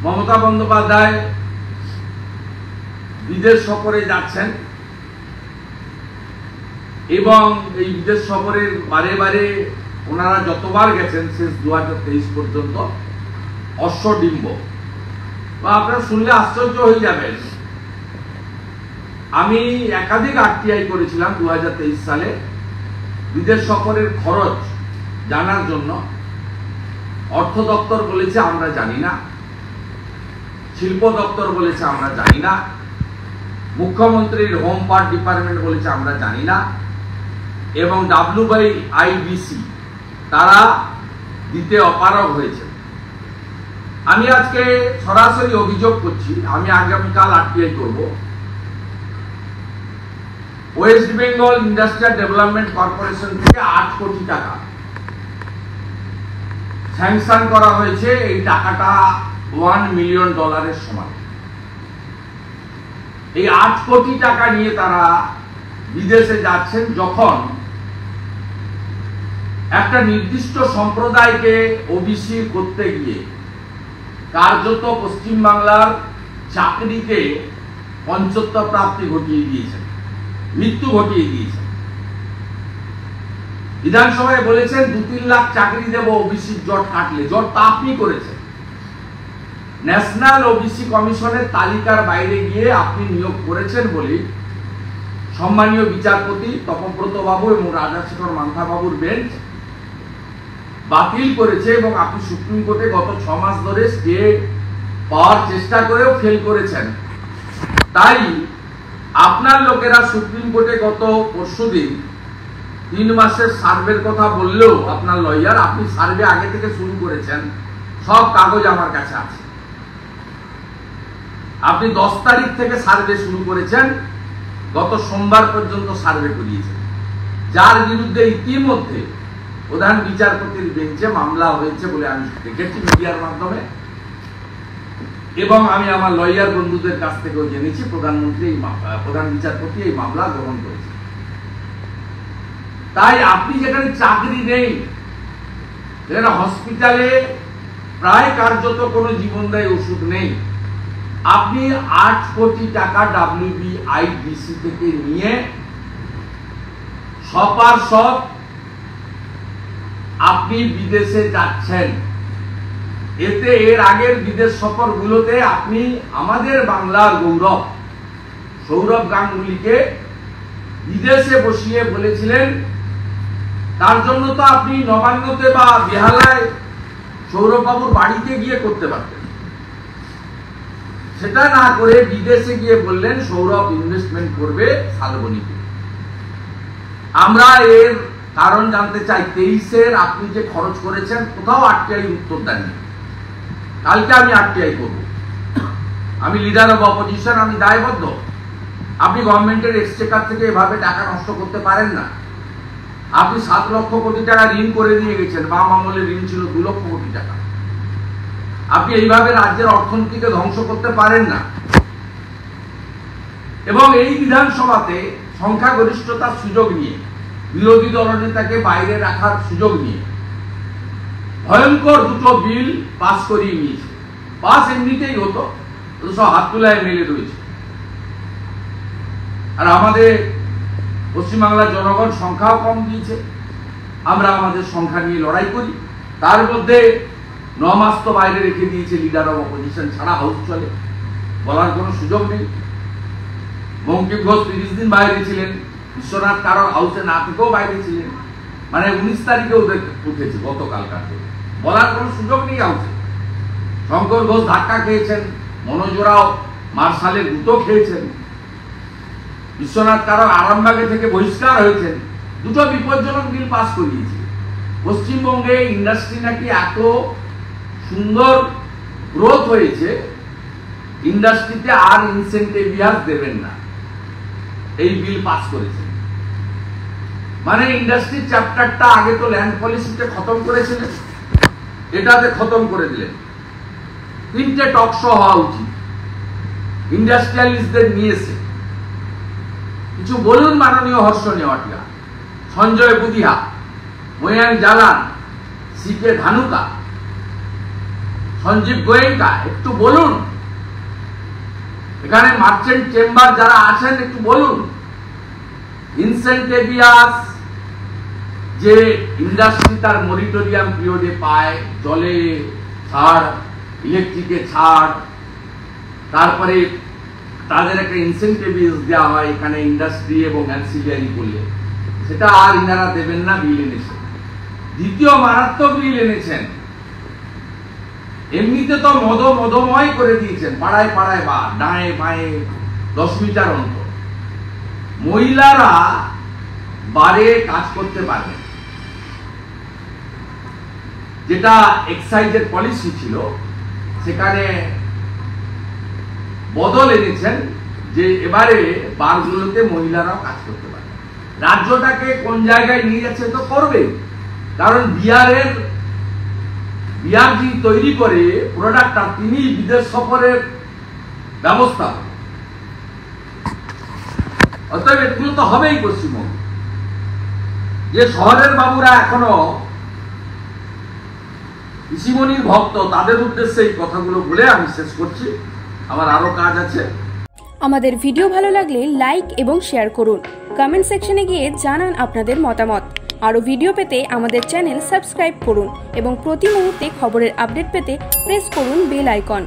মমতা বন্দ্যোপাধ্যায় বিদেশ সফরে যাচ্ছেন এবং এই বিদেশ সফরের বারে বারে ওনারা যতবার গেছেন শেষ 2023 পর্যন্ত অশ্বডিম্ব। আপনারা শুনলে আশ্চর্য হয়ে যাবেন, আমি একাধিক আরটিআই করেছিলাম 2023 সালে বিদেশ সফরের খরচ জানার জন্য। অর্থ দপ্তর বলেছে আমরা জানি না, শিল্প দপ্তর বলেছে আমরা জানি না, মুখ্যমন্ত্রীর হোম পার্ট ডিপার্টমেন্ট বলেছে আমরা জানি না, এবং WBIDC তারা দিতে অপারগ হয়েছে। আমি আজকে সরাসরি অভিযোগ করছি, আমি আগামীকাল আরটিআই করব। West Bengal industrial development corporation থেকে 8 কোটি টাকা স্যাংশন করা হয়েছে। এই টাকাটা $1 মিলিয়ন সমান। এই 8 কোটি টাকা নিয়ে তারা বিদেশে যাচ্ছেন, যখন একটা নির্দিষ্ট সম্প্রদায়কে ওবিসি করতে গিয়ে কার্যত পশ্চিমবাংলার চাকরিতে পঞ্চত্ব প্রাপ্তি ঘটিয়ে দিয়েছেন, মৃত্যু ঘটিয়ে দিয়েছেন। বিধানসভায় বলেছেন 2-3 লাখ চাকরি দেব ওবিসি জট কাটলে। জট তা আপনি করেছেন। ন্যাশনাল ওবিসি কমিশনের তালিকার বাইরে গিয়ে আপনি নিয়োগ করেছেন বলে সম্মানীয় বিচারপতি তপব্রত বাবু এবং রাজাশেখর মান্থা বাবুর বেঞ্চ বাতিল করেছে, এবং আপনি সুপ্রিম কোর্টে গত 6 মাস ধরে স্টে পাওয়ার চেষ্টা করেও ফেল করেছেন। তাই আপনার লোকেরা সুপ্রিম কোর্টে গত পরশুদিন 3 মাসের সার্ভের কথা বললেও আপনার লয়ার, আপনি সার্ভে আগে থেকে শুরু করেছেন, সব কাগজ আমার কাছে আছে। আপনি 10 তারিখ থেকে সার্ভে শুরু করেছেন, গত সোমবার পর্যন্ত সার্ভে করিয়েছেন, যার বিরুদ্ধে ইতিমধ্যে প্রধান বিচারপতির বেঞ্চে মামলা হয়েছে বলে আমি দেখেছি মিডিয়ার মাধ্যমে, এবং আমি আমার লয়ার বন্ধুদের কাছ থেকেও জেনেছি প্রধান বিচারপতি এই মামলা গ্রহণ করেছে। তাই আপনি যেখানে চাকরি নেই, যেখানে হসপিটালে প্রায় কার্যত কোনো জীবনদায়ী ওষুধ নেই, আপনি 8 কোটি টাকা WBIDC থেকে নিয়ে সপার সব আপনি বিদেশে যাচ্ছেন। এতে এর আগের বিদেশ সফরগুলোতে আপনি আমাদের বাংলার গৌরব সৌরভ গাঙ্গুলিকে বিদেশে বসিয়ে বলেছিলেন, তার জন্য তো আপনি নবান্নতে বা বেহালায় সৌরভ বাবুর বাড়িতে গিয়ে করতে পারতেন। সেটা না করে বিদেশে গিয়ে বললেন সৌরভ ইনভেস্টমেন্ট করবে শালবনীতে। আমরা এর কারণ জানতে চাই। 23-এর আপনি যে খরচ করেছেন, কোথাও আরটিআই উত্তর দেননি। কালকে আমি আরটিআই করব। আমি লিডার অব অপোজিশন, আমি দায়বদ্ধ। আপনি গভর্নমেন্টের এক্সচেকার থেকে এভাবে টাকা নষ্ট করতে পারেন না। আপনি 7 লক্ষ কোটি টাকা ঋণ করে দিয়ে গেছেন, বাম আমলে ঋণ ছিল 2 লক্ষ কোটি টাকা। আপনি এইভাবে রাজ্যের অর্থনীতিকে ধ্বংস করতে পারেন না। এবং এই বিধানসভাতে সংখ্যাগরিষ্ঠতার সুযোগ নিয়ে, বিরোধী দলনেতাকে বাইরে রাখার সুযোগ নিয়ে ভয়ঙ্কর 2টো বিল পাস করিয়ে নিয়েছে। পাস এমনিতেই হতো, সব হাত তোলায় মেলে রয়েছে। আর আমাদের পশ্চিমবাংলার জনগণ সংখ্যাও কম দিয়েছে, আমরা আমাদের সংখ্যা নিয়ে লড়াই করি। তার মধ্যে 9 মাস তো বাইরে রেখে দিয়েছে লিডার অব অপোজিশন, ছাড়া হাউস চলে, বলার কোনো সুযোগ নেই। বঙ্কিম ঘোষ 30 দিন বাইরে ছিলেন, বিশ্বনাথ কারোর হাউসে না থেকেও বাইরে ছিলেন, মানে 19 তারিখে ওদের উঠেছে গতকালকার, বলার কোনো সুযোগ নেই হাউসে। শঙ্কর ঘোষ ধাক্কা খেয়েছেন, মনোজরাও মার্শালের গুঁতো খেয়েছেন, বিশ্বনাথ কারোর আরামবাগে থেকে বহিষ্কার হয়েছেন। 2টো বিপজ্জনক বিল পাস করিয়েছে। পশ্চিমবঙ্গে ইন্ডাস্ট্রি নাকি এত সুন্দর গ্রোথ হয়েছে, ইন্ডাস্ট্রিতে আর ইনসেন্টিভ দেবেন না, এই বিল পাস করেছে। মানে ইন্ডাস্ট্রির চ্যাপ্টারটা আগে তো ল্যান্ড পলিসিতে খতম করেছিলেন, এটাতে খতম করে দিলেন। 3টে টক শো হওয়া উচিত ইন্ডাস্ট্রিয়ালিস্টদের নিয়েছে। কিছু বলুন মাননীয় হর্ষ নেওয়াটিয়া, সঞ্জয় বুদিহা, ময়াঙ্ক জালান, সিকে ধানুকা, সঞ্জীব গোয়েঙ্কা একটু বলুন, এখানে মার্চেন্ট চেম্বার যারা আছেন একটু বলুন, ইনসেন্টিভিয়াস যে ইন্ডাস্ট্রি তার মনিটোরিয়াম পিরিয়ডে পায়, জলে ছাড়, ইলেকট্রিকে ছাড়, তারপরে তাদের একটা ইনসেন্টিভিয়াস দেওয়া হয় এখানে ইন্ডাস্ট্রি এবং অ্যান্সিলিয়ারি করলে, সেটা আর ইনারা দেবেন না, বিল এনেছেন। দ্বিতীয় মারাত্মক বিল এনেছেন, এমনিতে তো মদময় করে দিয়েছেন, পাড়ায় পাড়ায় বা ডায়ে বাঁয়ে 10 মিটার অন্তর মহিলারা বারে কাজ করতে পারবে, যেটা এক্সাইজের পলিসি ছিল সেখানে বদল এনেছেন যে এবারে বারগুলোতে মহিলারাও কাজ করতে পারে। রাজ্যটাকে কোন জায়গায় নিয়ে যাচ্ছে তো করবে, কারণ বিয়ার যিনি তৈরি করে প্রোডাক্টটা তিনি বিদেশ সফরের ব্যবস্থা, অতএব এগুলো তো হবেই পশ্চিমবঙ্গে। যে শহরের বাবুরা এখনো ঋষিমণির ভক্ত, তাদের উদ্দেশ্যে এই কথাগুলো বলে আমি শেষ করছি, আমার আরো কাজ আছে। আমাদের ভিডিও ভালো লাগলে লাইক এবং শেয়ার করুন, কমেন্ট সেকশনে গিয়ে জানান আপনাদের মতামত। আরও ভিডিও পেতে আমাদের চ্যানেল সাবস্ক্রাইব করুন এবং প্রতি মুহূর্তে খবরের আপডেট পেতে প্রেস করুন বেল আইকন।